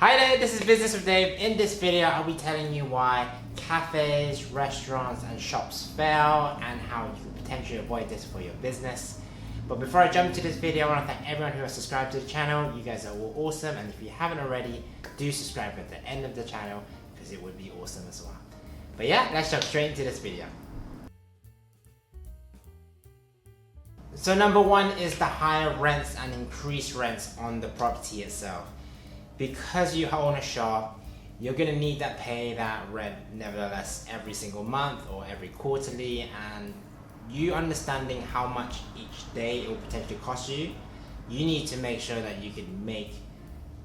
Hi there, this is Business with Dave. In this video, I'll be telling you why cafes, restaurants, and shops fail and how you can potentially avoid this for your business. But before I jump into this video, I want to thank everyone who has subscribed to the channel. You guys are all awesome, and if you haven't already, do subscribe at the end of the channel because it would be awesome as well. But yeah, let's jump straight into this video. So number one is the higher rents and increased rents on the property itself. Because you own a shop, you're going to need to pay that rent nevertheless every single month or every quarterly, and you understanding how much each day it will potentially cost you, you need to make sure that you can make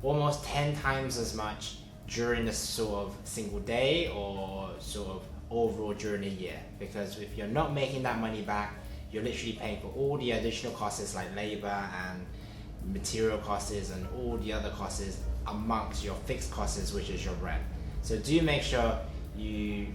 almost 10 times as much during the sort of single day or sort of overall during a year. Because if you're not making that money back, you're literally paying for all the additional costs like labor and material costs and all the other costs amongst your fixed costs, which is your rent. So do make sure you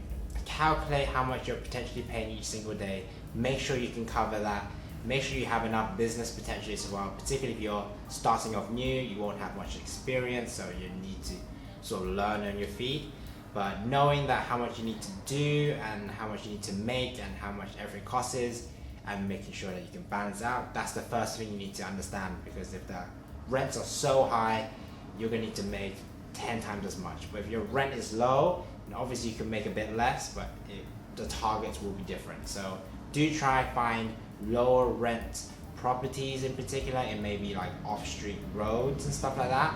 calculate how much you're potentially paying each single day. Make sure you can cover that. Make sure you have enough business potentially as well, particularly if you're starting off new, you won't have much experience, so you need to sort of learn on your feet. But knowing that how much you need to do and how much you need to make and how much everything costs is, and making sure that you can balance out, that's the first thing you need to understand. Because if the rents are so high, you're going to need to make 10 times as much. But if your rent is low, then obviously you can make a bit less, but the targets will be different. So do try find lower rent properties in particular, in maybe like off-street roads and stuff like that.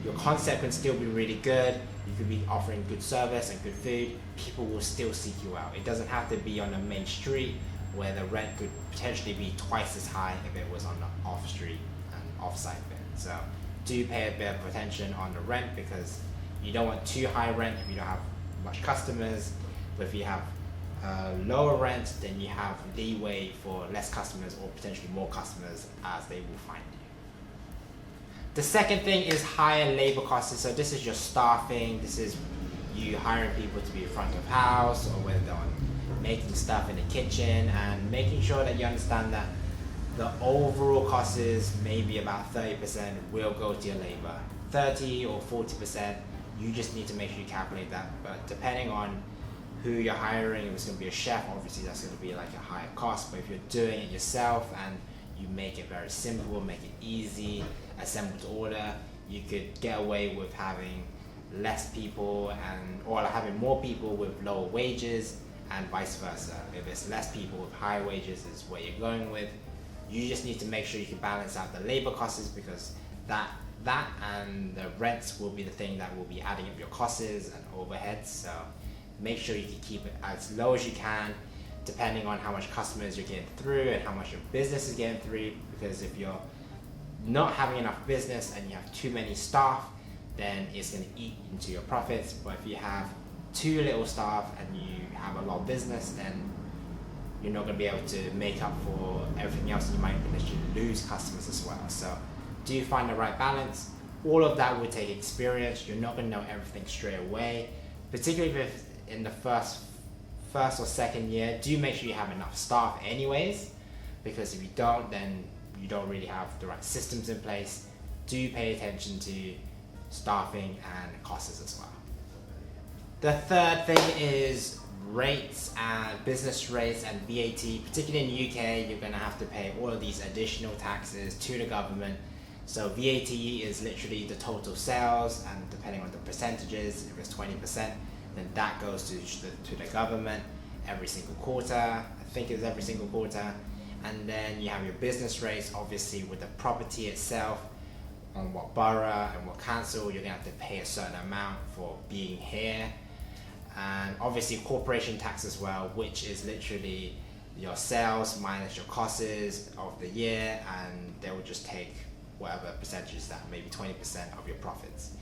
Your concept can still be really good. You could be offering good service and good food. People will still seek you out. It doesn't have to be on a main street where the rent could potentially be twice as high if it was on the off-street and off-site bit. So do pay a bit of attention on the rent, because you don't want too high rent if you don't have much customers. But if you have lower rent, then you have leeway for less customers or potentially more customers as they will find you. The second thing is higher labor costs. So this is your staffing. This is you hiring people to be front of house, or whether they're making stuff in the kitchen, and making sure that you understand that the overall cost is maybe about 30% will go to your labor. 30 or 40%, you just need to make sure you calculate that. But depending on who you're hiring, if it's going to be a chef, obviously that's going to be like a higher cost. But if you're doing it yourself and you make it very simple, make it easy, assemble to order, you could get away with having less people or having more people with lower wages, and vice versa. If it's less people with high wages is what you're going with, you just need to make sure you can balance out the labor costs, because that and the rents will be the thing that will be adding up your costs and overheads. So make sure you can keep it as low as you can, depending on how much customers you're getting through and how much your business is getting through. Because if you're not having enough business and you have too many staff, then it's going to eat into your profits. But if you have too little staff and you have a lot of business, then you're not going to be able to make up for everything else, and you might potentially lose customers as well. So do you find the right balance? All of that will take experience. You're not going to know everything straight away, particularly if in the first or second year. Do make sure you have enough staff anyways, because if you don't, then you don't really have the right systems in place. Do pay attention to staffing and costs as well. The third thing is rates and business rates and VAT. Particularly in the UK, you're going to have to pay all of these additional taxes to the government. So VAT is literally the total sales, and depending on the percentages, if it's 20%, then that goes to the government every single quarter. I think it's every single quarter. And then you have your business rates, obviously with the property itself, on what borough and what council, you're going to have to pay a certain amount for being here. And obviously corporation tax as well, which is literally your sales minus your costs of the year, and they will just take whatever percentage is that, maybe 20% of your profits.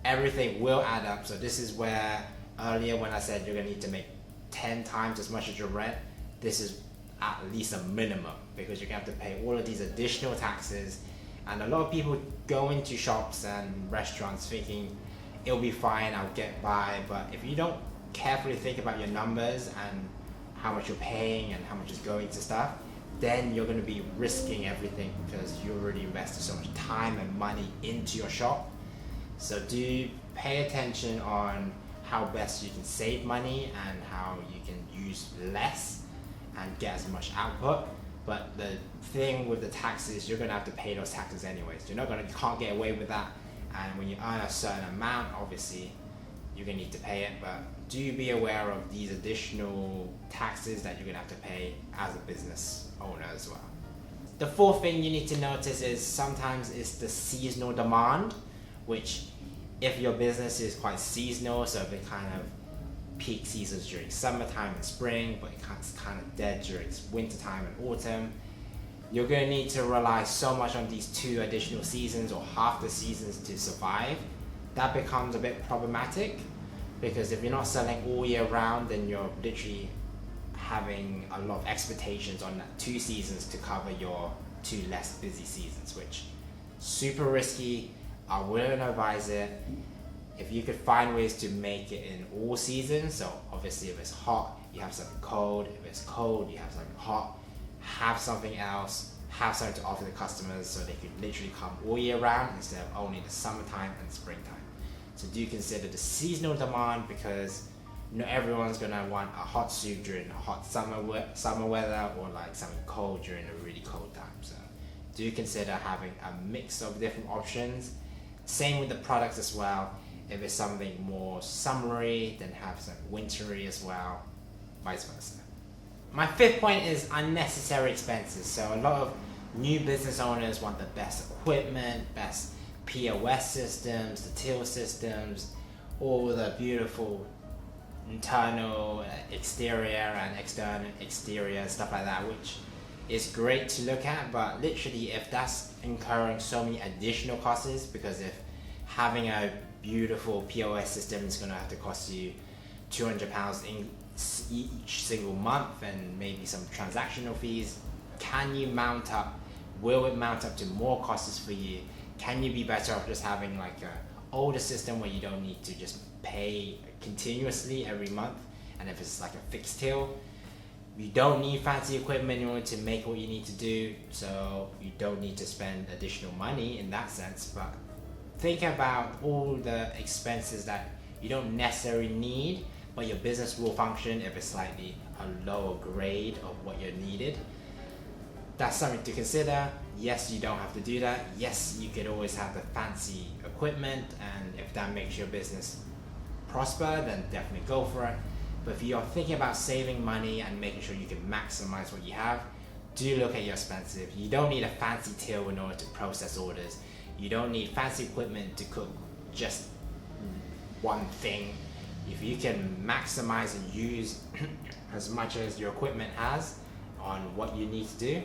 Everything will add up. So this is where earlier when I said you're going to need to make 10 times as much as your rent, this is at least a minimum, because you're going to have to pay all of these additional taxes. And a lot of people go into shops and restaurants thinking it'll be fine, I'll get by. But if you don't carefully think about your numbers and how much you're paying and how much is going to stuff, then you're going to be risking everything, because you already invested so much time and money into your shop. So do pay attention on how best you can save money and how you can use less and get as much output. But the thing with the taxes, you're gonna have to pay those taxes anyways. You can't get away with that. And when you earn a certain amount, obviously you're gonna need to pay it. But do be aware of these additional taxes that you're gonna have to pay as a business owner as well. The fourth thing you need to notice is sometimes it's the seasonal demand, which if your business is quite seasonal, so if it kind of peak seasons during summertime and spring, but it's kind of dead during wintertime and autumn, you're going to need to rely so much on these 2 additional seasons or half the seasons to survive. That becomes a bit problematic, because if you're not selling all year round, then you're literally having a lot of expectations on that 2 seasons to cover your 2 less busy seasons, which super risky. I wouldn't advise it. If you could find ways to make it in all seasons, so obviously if it's hot, you have something cold. If it's cold, you have something hot. Have something else. Have something to offer the customers so they could literally come all year round instead of only the summertime and springtime. So do consider the seasonal demand, because not everyone's gonna want a hot soup during a hot summer weather, or like something cold during a really cold time. So do consider having a mix of different options. Same with the products as well. If it's something more summery, then have some wintry as well, vice versa. My 5th point is unnecessary expenses. So a lot of new business owners want the best equipment, best POS systems, the till systems, all the beautiful internal, exterior and exterior stuff like that, which is great to look at. But literally, if that's incurring so many additional costs, because if having a beautiful POS system is going to have to cost you £200 in each single month, and maybe some transactional fees, will it mount up to more costs for you? Can you be better off just having like a older system where you don't need to just pay continuously every month? And if it's like a fixed till, you don't need fancy equipment in order to make what you need to do, so you don't need to spend additional money in that sense. But think about all the expenses that you don't necessarily need, but your business will function if it's slightly a lower grade of what you're needed. That's something to consider. Yes, you don't have to do that. Yes, you could always have the fancy equipment, and if that makes your business prosper, then definitely go for it. But if you're thinking about saving money and making sure you can maximize what you have, do look at your expenses. You don't need a fancy till in order to process orders. You don't need fancy equipment to cook just one thing. If you can maximize and use as much as your equipment has on what you need to do,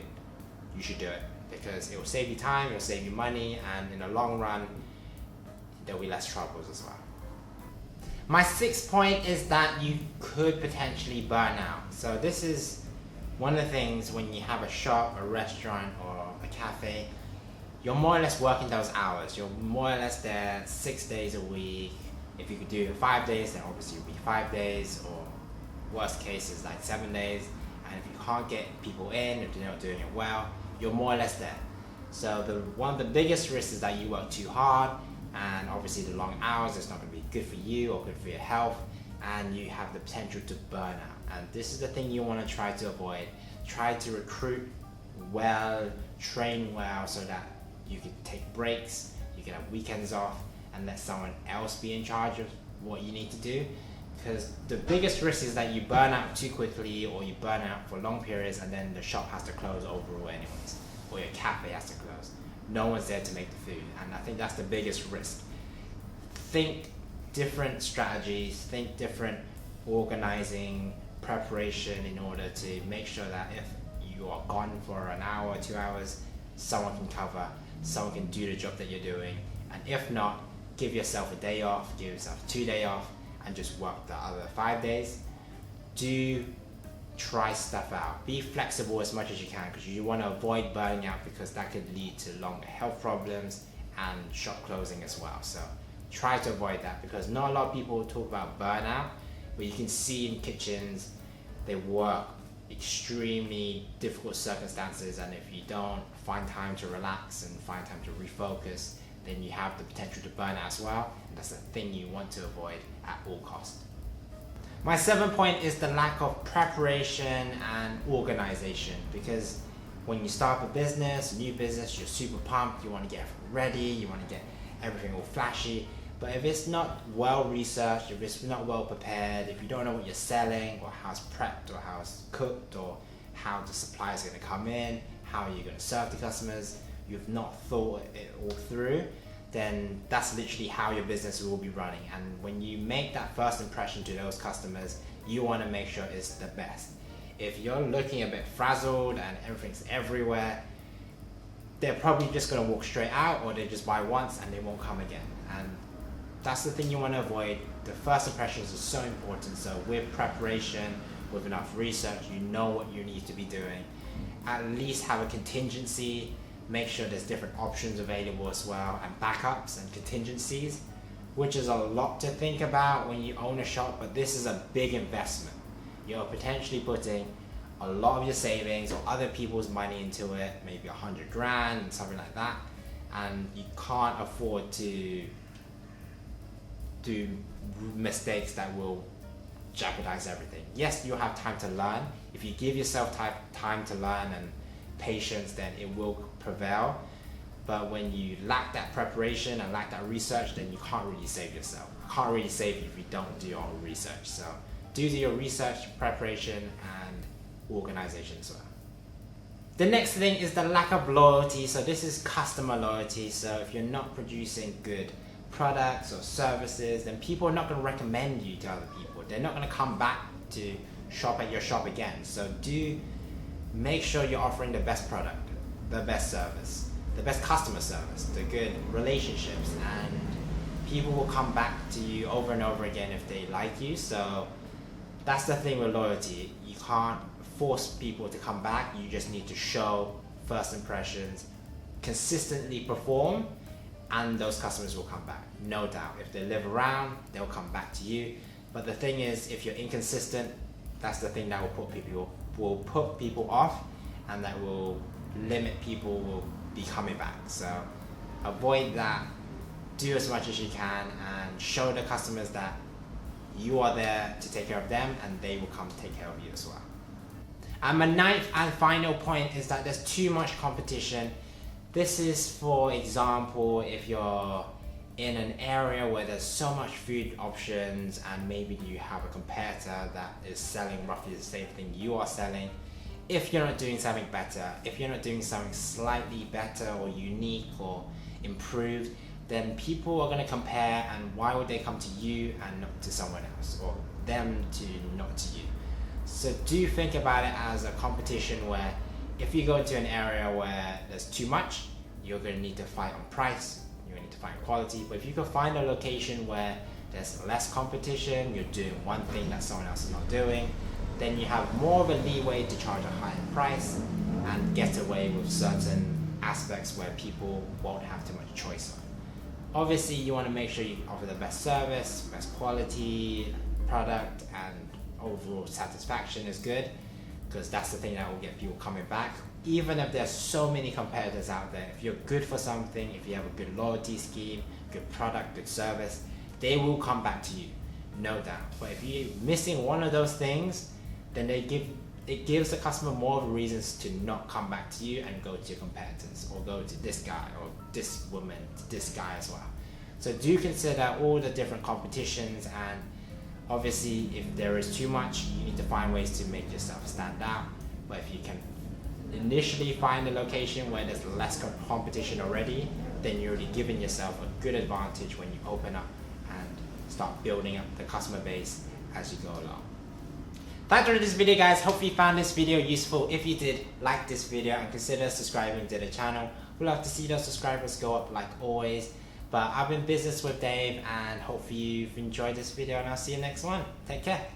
you should do it, because it will save you time, it will save you money, and in the long run, there'll be less troubles as well. My 6th point is that you could potentially burn out. So this is one of the things when you have a shop, a restaurant, or a cafe, you're more or less working those hours. You're more or less there 6 days a week. If you could do it 5 days, then obviously it'll be 5 days, or worst case is like 7 days. And if you can't get people in, if you're not doing it well, you're more or less there. So one of the biggest risks is that you work too hard, and obviously the long hours is not going to be good for you or good for your health, and you have the potential to burn out. And this is the thing you want to try to avoid. Try to recruit well, train well, so that you can take breaks, you can have weekends off, and let someone else be in charge of what you need to do. Because the biggest risk is that you burn out too quickly, or you burn out for long periods, and then the shop has to close overall anyways, or your cafe has to close. No one's there to make the food, and I think that's the biggest risk. Think different strategies, think different organizing, preparation, in order to make sure that if you are gone for an hour, 2 hours, someone can cover, someone can do the job that you're doing. And if not, give yourself a day off, give yourself 2 days off, and just work the other 5 days. Do try stuff out. Be flexible as much as you can, because you want to avoid burning out, because that could lead to longer health problems and shop closing as well. So try to avoid that, because not a lot of people talk about burnout, but you can see in kitchens they work extremely difficult circumstances, and if you don't find time to relax and find time to refocus, then you have the potential to burn out as well. And that's the thing you want to avoid at all costs. My 7th point is the lack of preparation and organization, because when you start a business, a new business, you're super pumped, you want to get everything ready, you want to get everything all flashy. But if it's not well researched, if it's not well prepared, if you don't know what you're selling or how it's prepped or how it's cooked or how the supply is going to come in, how you're going to serve the customers, you've not thought it all through, then that's literally how your business will be running. And when you make that first impression to those customers, you want to make sure it's the best. If you're looking a bit frazzled and everything's everywhere, they're probably just going to walk straight out, or they just buy once and they won't come again. And that's the thing you want to avoid. The first impressions are so important. So with preparation, with enough research, you know what you need to be doing. At least have a contingency. Make sure there's different options available as well, and backups and contingencies, which is a lot to think about when you own a shop, but this is a big investment. You're potentially putting a lot of your savings or other people's money into it, maybe 100 grand and something like that, and you can't afford to do mistakes that will jeopardize everything. Yes, you'll have time to learn. If you give yourself time to learn and patience, then it will prevail. But when you lack that preparation and lack that research, then you can't really save yourself. You can't really save you if you don't do your own research. So do your research, preparation, and organization as well. The next thing is the lack of loyalty. So this is customer loyalty. So if you're not producing good products or services, then people are not going to recommend you to other people. They're not going to come back to shop at your shop again. So do make sure you're offering the best product, the best service, the best customer service, the good relationships, and people will come back to you over and over again if they like you. So that's the thing with loyalty. You can't force people to come back. You just need to show first impressions, consistently perform, and those customers will come back, no doubt. If they live around, they'll come back to you. But the thing is, if you're inconsistent, that's the thing that will put people off, and that will limit people will be coming back. So avoid that. Do as much as you can and show the customers that you are there to take care of them, and they will come take care of you as well. And my 9th and final point is that there's too much competition. This is, for example, if you're in an area where there's so much food options and maybe you have a competitor that is selling roughly the same thing you are selling. If you're not doing something better, if you're not doing something slightly better or unique or improved, then people are going to compare, and why would they come to you and not to someone else, or them to not to you? So do think about it as a competition where if you go into an area where there's too much, you're going to need to fight on price, you're going to need to fight on quality. But if you can find a location where there's less competition, you're doing one thing that someone else is not doing, then you have more of a leeway to charge a higher price and get away with certain aspects where people won't have too much choice on. Obviously, you want to make sure you offer the best service, best quality product, and overall satisfaction is good, because that's the thing that will get people coming back. Even if there's so many competitors out there, if you're good for something, if you have a good loyalty scheme, good product, good service, they will come back to you, no doubt. But if you're missing one of those things, then it gives the customer more reasons to not come back to you and go to your competitors, or go to this guy or this woman, this guy as well. So do consider all the different competitions, and obviously if there is too much, you need to find ways to make yourself stand out. But if you can initially find a location where there's less competition already, then you're already giving yourself a good advantage when you open up and start building up the customer base as you go along. That's all for this video, guys. Hopefully you found this video useful. If you did, like this video and consider subscribing to the channel. We'd love to see those subscribers go up like always. But I've been Business with Dave, and hopefully you've enjoyed this video, and I'll see you next one. Take care.